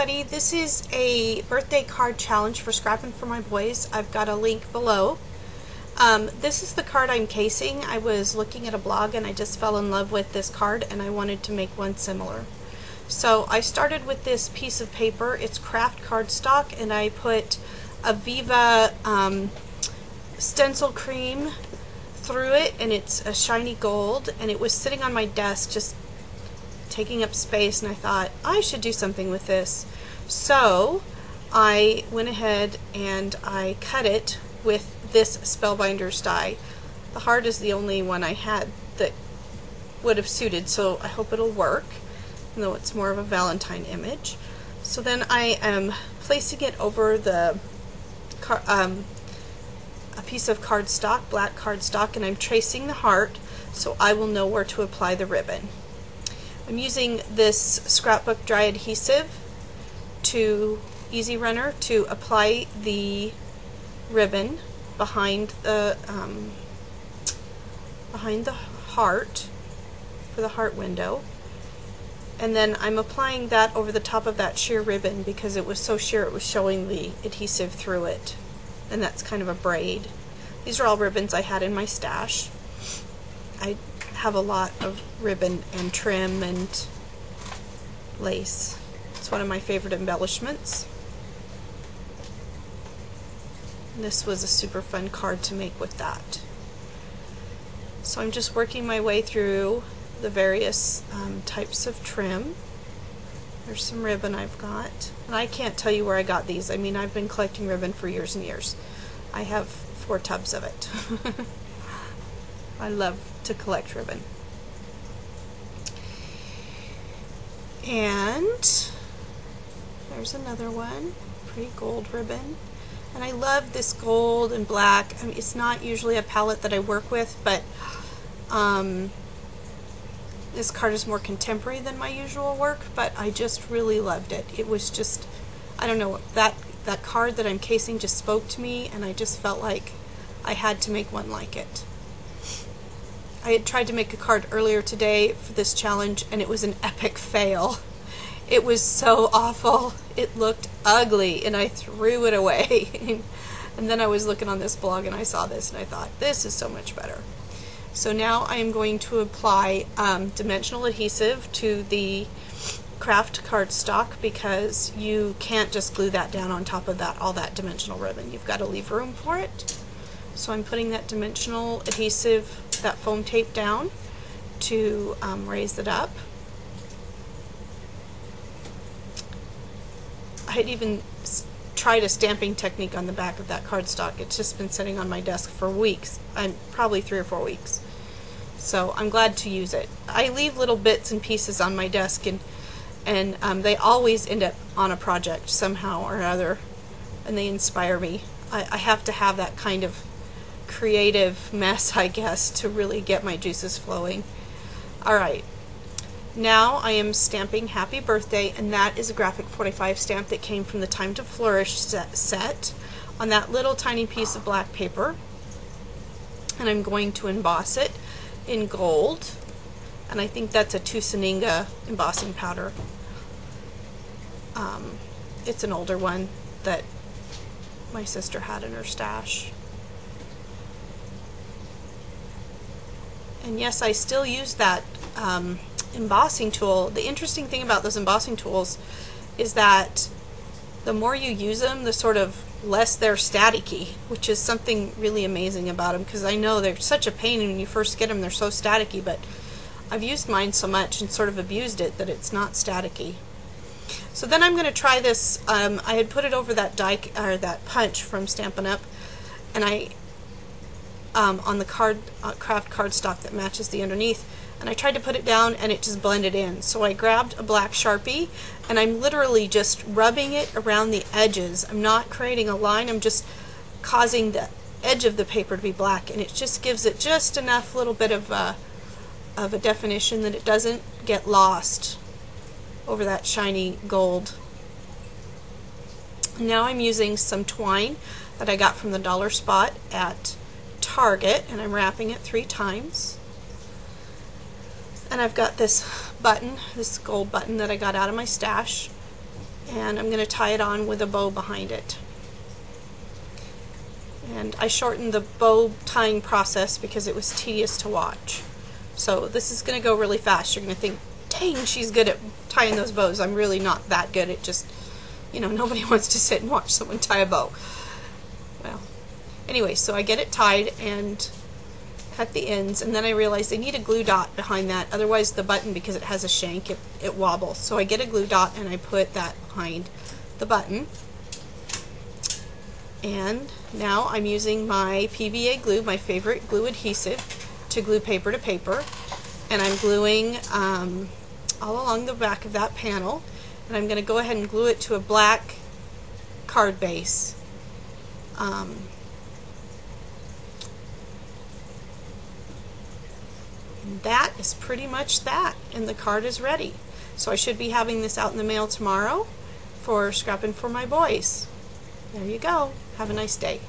everybody, this is a birthday card challenge for Scrappin4myboys. I've got a link below. This is the card I'm casing. I was looking at a blog and I just fell in love with this card and I wanted to make one similar. So I started with this piece of paper. It's craft cardstock, and I put a Viva stencil cream through it, and it's a shiny gold, and it was sitting on my desk just taking up space, and I thought I should do something with this. So I went ahead and I cut it with this Spellbinder's die. The heart is the only one I had that would have suited, so I hope it'll work, even though it's more of a Valentine image. So then I am placing it over the a piece of cardstock, black cardstock, and I'm tracing the heart so I will know where to apply the ribbon. I'm using this scrapbook dry adhesive Easy Runner to apply the ribbon behind the heart, for the heart window, and then I'm applying that over the top of that sheer ribbon because it was so sheer it was showing the adhesive through it, and that's kind of a braid. These are all ribbons I had in my stash. I have a lot of ribbon and trim and lace. It's one of my favorite embellishments. This was a super fun card to make with that. So I'm just working my way through the various types of trim. There's some ribbon I've got, and I can't tell you where I got these. I mean, I've been collecting ribbon for years and years. I have 4 tubs of it. I love to collect ribbon. And there's another one, pretty gold ribbon. And I love this gold and black. I mean, it's not usually a palette that I work with, but this card is more contemporary than my usual work, but I just really loved it. It was just, I don't know, that card that I'm casing just spoke to me, and I just felt like I had to make one like it. I had tried to make a card earlier today for this challenge, and it was an epic fail. It was so awful. It looked ugly, and I threw it away. And then I was looking on this blog, and I saw this, and I thought, this is so much better. So now I am going to apply dimensional adhesive to the craft cardstock, because you can't just glue that down on top of all that dimensional ribbon. You've got to leave room for it. So I'm putting that dimensional adhesive, that foam tape down to raise it up. I had even tried a stamping technique on the back of that cardstock. It's just been sitting on my desk for weeks, probably 3 or 4 weeks. So I'm glad to use it. I leave little bits and pieces on my desk, and they always end up on a project somehow or other, and they inspire me. I have to have that kind of creative mess, I guess, to really get my juices flowing. Alright, now I am stamping Happy Birthday, and that is a Graphic 45 stamp that came from the Time to Flourish set on that little tiny piece of black paper, and I'm going to emboss it in gold, and I think that's a Tusaninga embossing powder. It's an older one that my sister had in her stash. And yes, I still use that embossing tool. The interesting thing about those embossing tools is that the more you use them, the sort of less they're staticky, which is something really amazing about them, because I know they're such a pain when you first get them. They're so staticky, but I've used mine so much and sort of abused it that it's not staticky. So then I'm going to try this. I had put it over that that punch from Stampin' Up, and I on the craft cardstock that matches the underneath, and I tried to put it down and it just blended in. So I grabbed a black Sharpie, and I'm literally just rubbing it around the edges. I'm not creating a line, I'm just causing the edge of the paper to be black, and it just gives it just enough little bit of a definition that it doesn't get lost over that shiny gold. Now I'm using some twine that I got from the dollar spot at Target, and I'm wrapping it 3 times. And I've got this button, this gold button that I got out of my stash, and I'm going to tie it on with a bow behind it. And I shortened the bow tying process because it was tedious to watch. So this is going to go really fast. You're going to think, dang, she's good at tying those bows. I'm really not that good. It just, you know, nobody wants to sit and watch someone tie a bow. Well, anyway, so I get it tied and cut the ends, and then I realized I need a glue dot behind that. Otherwise the button, because it has a shank, it wobbles. So I get a glue dot and I put that behind the button. And now I'm using my PVA glue, my favorite glue adhesive, to glue paper to paper. And I'm gluing all along the back of that panel. And I'm going to go ahead and glue it to a black card base. That is pretty much that, and the card is ready. So I should be having this out in the mail tomorrow for Scrappin4My Boys. There you go. Have a nice day.